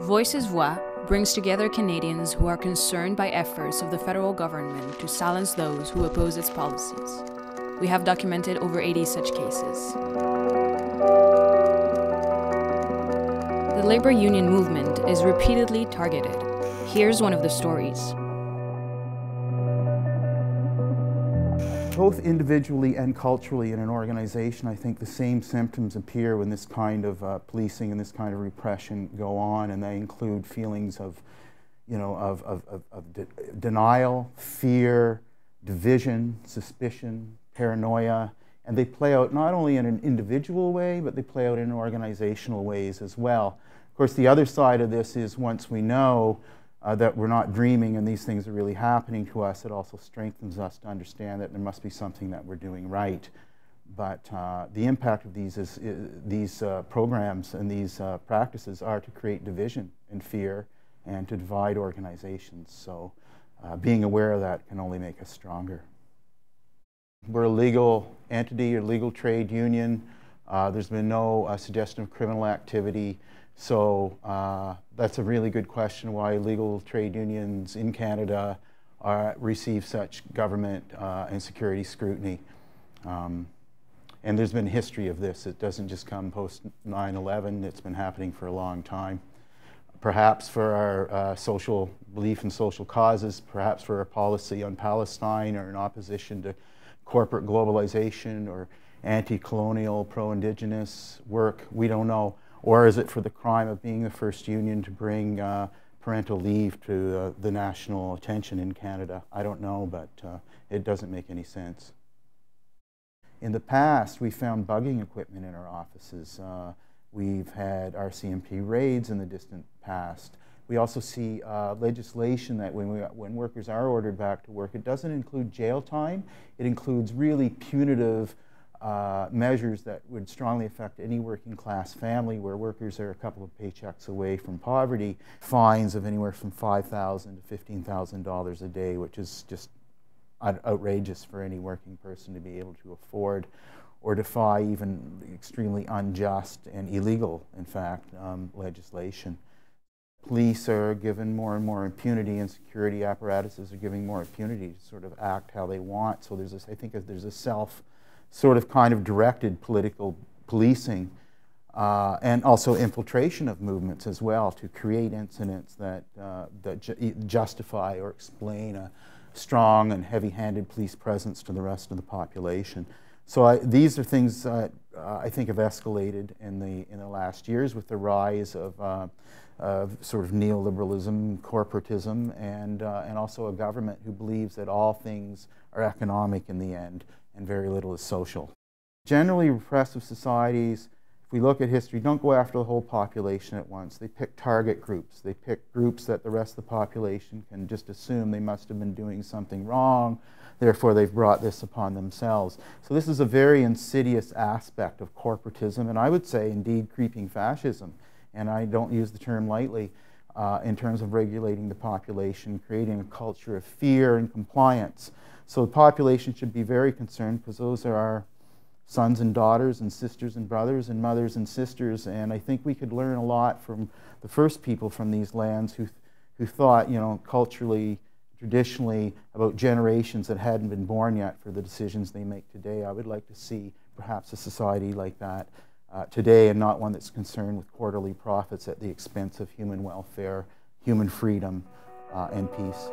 Voices-Voix brings together Canadians who are concerned by efforts of the federal government to silence those who oppose its policies. We have documented over 80 such cases. The labor union movement is repeatedly targeted. Here's one of the stories. Both individually and culturally in an organization, I think the same symptoms appear when this kind of policing and this kind of repression go on, and they include feelings of, denial, fear, division, suspicion, paranoia, and they play out not only in an individual way, but they play out in organizational ways as well. Of course, the other side of this is once we know that we're not dreaming and these things are really happening to us, it also strengthens us to understand that there must be something that we're doing right. But the impact of these programs and these practices are to create division and fear and to divide organizations. So being aware of that can only make us stronger. We're a legal entity, a legal trade union. There's been no suggestion of criminal activity. So that's a really good question why legal trade unions in Canada receive such government and security scrutiny. And there's been a history of this. It doesn't just come post 9/11. It's been happening for a long time. Perhaps for our social belief in social causes, perhaps for our policy on Palestine or in opposition to corporate globalization or anti-colonial, pro-Indigenous work, we don't know. Or is it for the crime of being the first union to bring parental leave to the national attention in Canada? I don't know, but it doesn't make any sense. In the past, we found bugging equipment in our offices. We've had RCMP raids in the distant past. We also see legislation that when workers are ordered back to work, it doesn't include jail time. It includes really punitive measures that would strongly affect any working class family where workers are a couple of paychecks away from poverty. Fines of anywhere from $5,000 to $15,000 a day, which is just outrageous for any working person to be able to afford or defy even extremely unjust and illegal, in fact, legislation. Police are given more and more impunity, and security apparatuses are giving more impunity to sort of act how they want. So there's this, I think there's a sort of kind of directed political policing and also infiltration of movements as well to create incidents that justify or explain a strong and heavy-handed police presence to the rest of the population. So these are things that I think have escalated in the last years with the rise of sort of neoliberalism, corporatism, and also a government who believes that all things are economic in the end and very little is social. Generally, repressive societies, if we look at history, don't go after the whole population at once. They pick target groups. They pick groups that the rest of the population can just assume they must have been doing something wrong, therefore they've brought this upon themselves. So this is a very insidious aspect of corporatism, and I would say indeed creeping fascism. And I don't use the term lightly in terms of regulating the population, creating a culture of fear and compliance. So the population should be very concerned because those are our sons and daughters and sisters and brothers and mothers and sisters, and I think we could learn a lot from the first people from these lands who thought, culturally, traditionally, about generations that hadn't been born yet for the decisions they make today. I would like to see perhaps a society like that today, and not one that's concerned with quarterly profits at the expense of human welfare, human freedom, and peace.